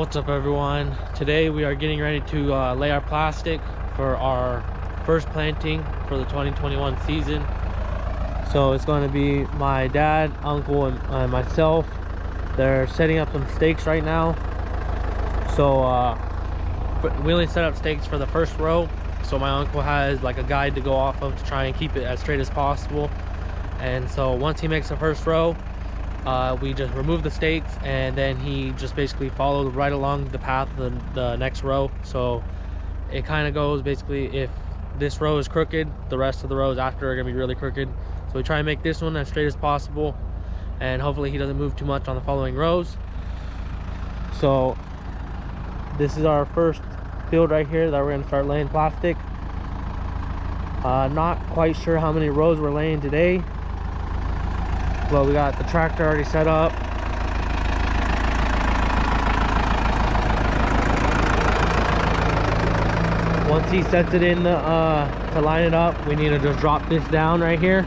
What's up, everyone? Today we are getting ready to lay our plastic for our first planting for the 2021 season. So it's going to be my dad, uncle, and myself. They're setting up some stakes right now. So we only set up stakes for the first row, so my uncle has like a guide to go off of to try and keep it as straight as possible. And so once he makes the first row, we just remove the stakes, and then he just basically follows right along the path of the next row. So it kind of goes basically, if this row is crooked, the rest of the rows after are gonna be really crooked. So we try and make this one as straight as possible, and hopefully he doesn't move too much on the following rows. So this is our first field right here that we're gonna start laying plastic. Not quite sure how many rows we're laying today. Well, we got the tractor already set up. Once he sets it in to line it up, we need to just drop this down right here.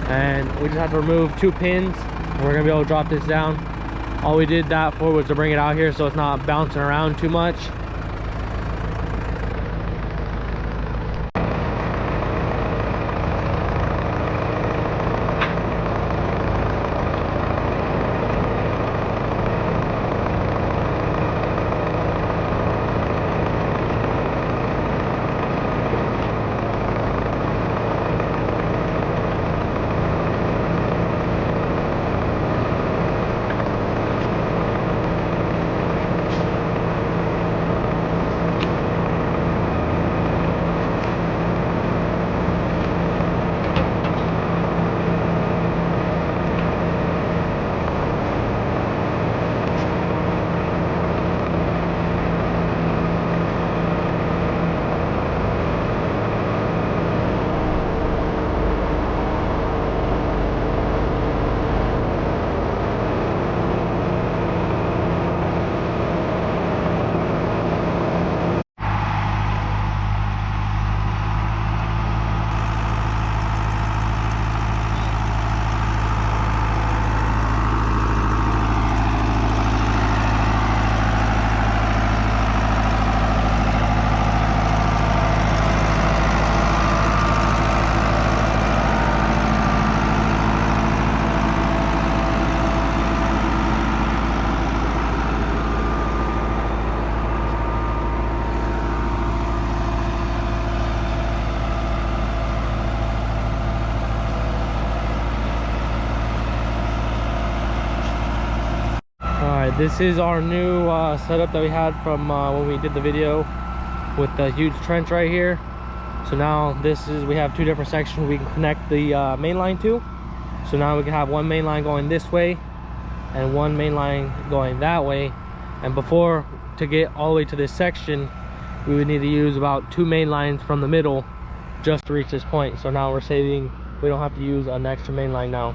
And we just have to remove 2 pins. And we're gonna be able to drop this down. All we did that for was to bring it out here so it's not bouncing around too much. This is our new setup that we had from when we did the video with the huge trench right here. So now we have 2 different sections we can connect the main line to. So now we can have one main line going this way and one main line going that way. And before, to get all the way to this section, we would need to use about 2 main lines from the middle just to reach this point. So now we're saving, we don't have to use an extra main line now.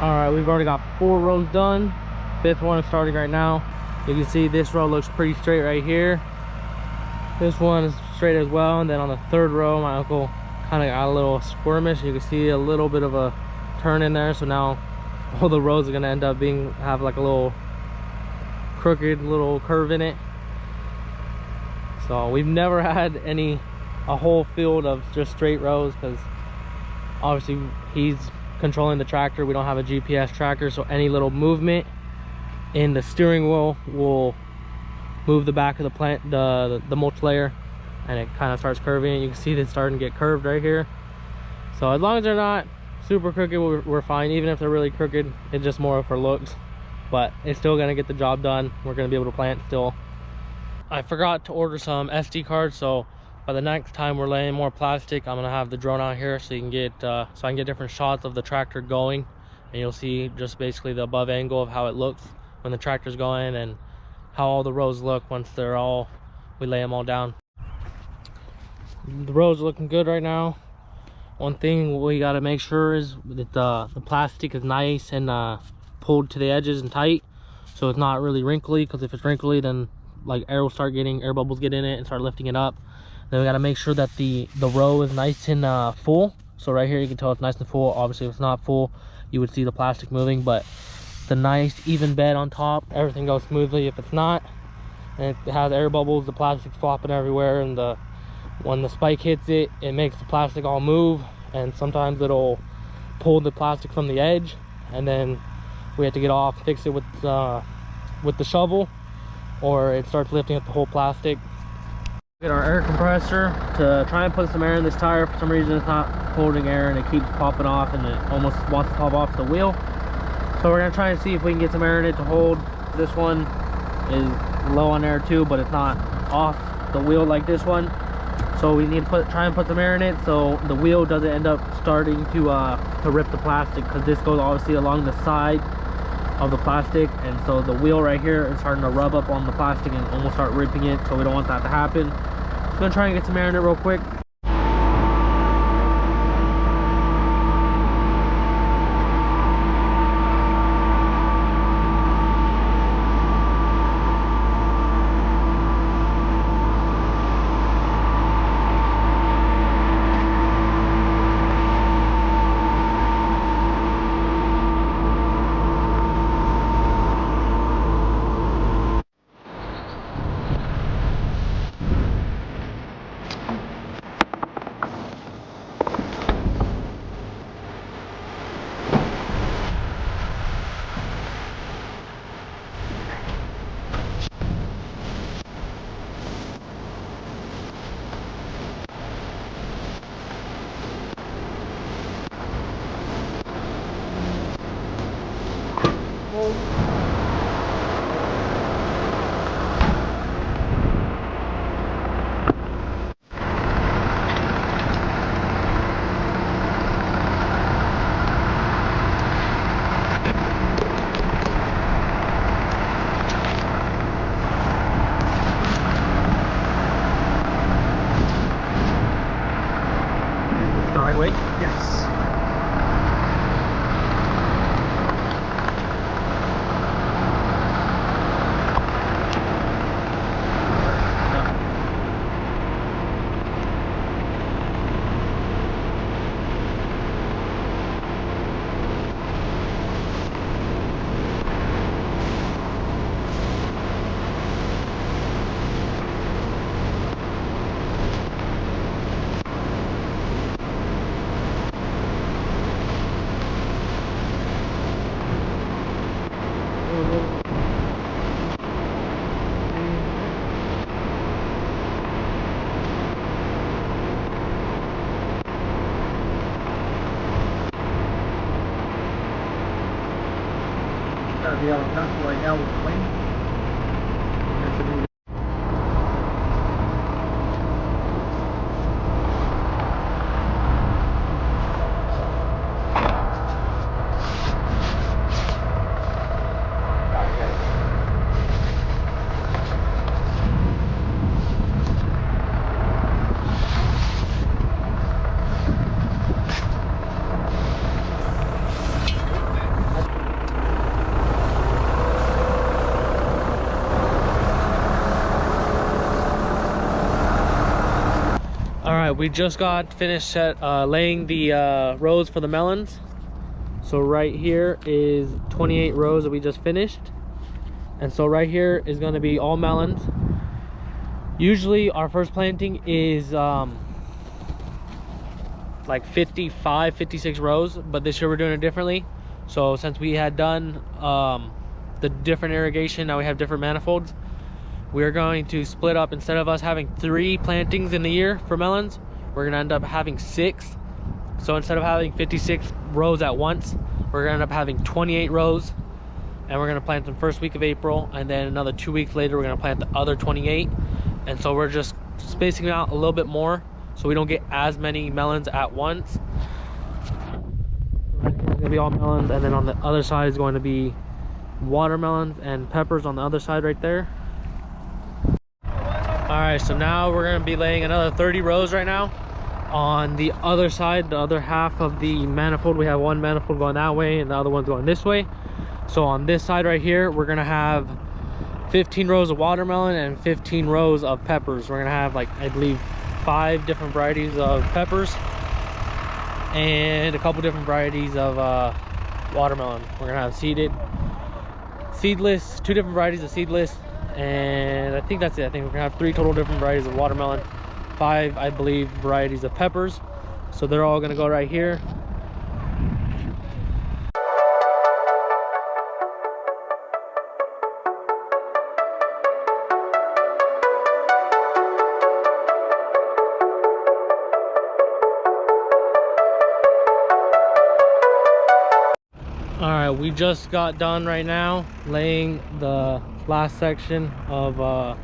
Alright, we've already got 4 rows done. 5th one is starting right now. You can see this row looks pretty straight right here. This one is straight as well. And then on the 3rd row, my uncle kind of got a little squirmish. You can see a little bit of a turn in there. So now all the rows are going to end up have like a little crooked little curve in it. So we've never had a whole field of just straight rows, because obviously he's controlling the tractor. We don't have a GPS tracker, so any little movement in the steering wheel will move the back of the plant, the mulch layer, and it kind of starts curving. You can see it's starting to get curved right here. So as long as they're not super crooked, we're fine. Even if they're really crooked, it's just more for looks, but it's still gonna get the job done. We're gonna be able to plant still. I forgot to order some SD cards, so by the next time we're laying more plastic, I'm gonna have the drone out here so you can get so I can get different shots of the tractor going, and you'll see just basically the above angle of how it looks when the tractor's going and how all the rows look once we lay them all down. The rows are looking good right now. One thing we got to make sure is that the plastic is nice and pulled to the edges and tight, so it's not really wrinkly, because if it's wrinkly, then like air bubbles get in it and start lifting it up. Then we got to make sure that the row is nice and full. So right here you can tell it's nice and full. Obviously if it's not full, you would see the plastic moving, but the nice even bed on top, everything goes smoothly. If it's not, and it has air bubbles, the plastic's flopping everywhere, and when the spike hits it, it makes the plastic all move, and sometimes it'll pull the plastic from the edge, and then we have to get off, fix it with the shovel, or it starts lifting up the whole plastic. Get our air compressor to try and put some air in this tire. For some reason it's not holding air and it keeps popping off, and it almost wants to pop off the wheel. So we're gonna try and see if we can get some air in it to hold. This one is low on air too, but it's not off the wheel like this one. So we need to try and put some air in it so the wheel doesn't end up starting to rip the plastic, because this goes obviously along the side of the plastic, and so the wheel right here is starting to rub up on the plastic and almost start ripping it. So we don't want that to happen. I'm gonna try and get some air in it real quick. Wait. Yes. Gotta be able to pencil right now with the wind. Alright, we just got finished laying the rows for the melons. So right here is 28 rows that we just finished. And so right here is going to be all melons. Usually our first planting is like 55, 56 rows, but this year we're doing it differently. So since we had done the different irrigation, now we have different manifolds. We're going to split up. Instead of us having 3 plantings in the year for melons, we're gonna end up having 6. So instead of having 56 rows at once, we're gonna end up having 28 rows, and we're gonna plant them first week of April, and then another 2 weeks later we're gonna plant the other 28. And so we're just spacing out a little bit more so we don't get as many melons at once. It's gonna be all melons, and then on the other side is going to be watermelons and peppers on the other side right there. All right, so now we're gonna be laying another 30 rows right now. On the other side, the other half of the manifold, we have one manifold going that way and the other one's going this way. So on this side right here, we're gonna have 15 rows of watermelon and 15 rows of peppers. We're gonna have, like, I believe 5 different varieties of peppers and a couple different varieties of watermelon. We're gonna have seedless, 2 different varieties of seedless, and I think that's it. I think we're gonna have 3 total different varieties of watermelon, 5, I believe, varieties of peppers. So they're all gonna go right here. All right, we just got done right now laying the last section of the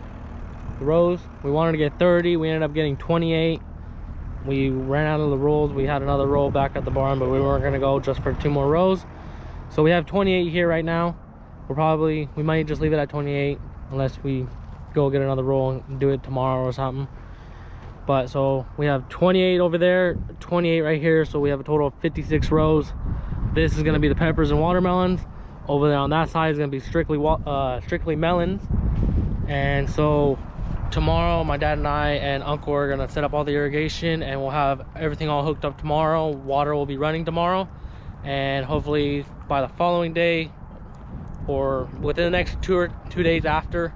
rows. We wanted to get 30, we ended up getting 28. We ran out of the rolls. We had another roll back at the barn, but we weren't gonna go just for 2 more rows. So we have 28 here right now. We might just leave it at 28 unless we go get another roll and do it tomorrow or something. But so we have 28 over there, 28 right here, so we have a total of 56 rows. This is going to be the peppers and watermelons. Over there on that side is going to be strictly melons. And so tomorrow my dad and I and uncle are going to set up all the irrigation, and we'll have everything all hooked up tomorrow. Water will be running tomorrow, and hopefully by the following day or within the next 2 days after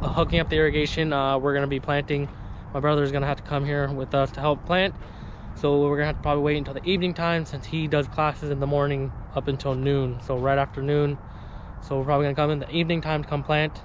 hooking up the irrigation, we're going to be planting. My brother is going to have to come here with us to help plant. So we're gonna have to probably wait until the evening time, since he does classes in the morning up until noon, so right after noon. So we're probably gonna come in the evening time to come plant.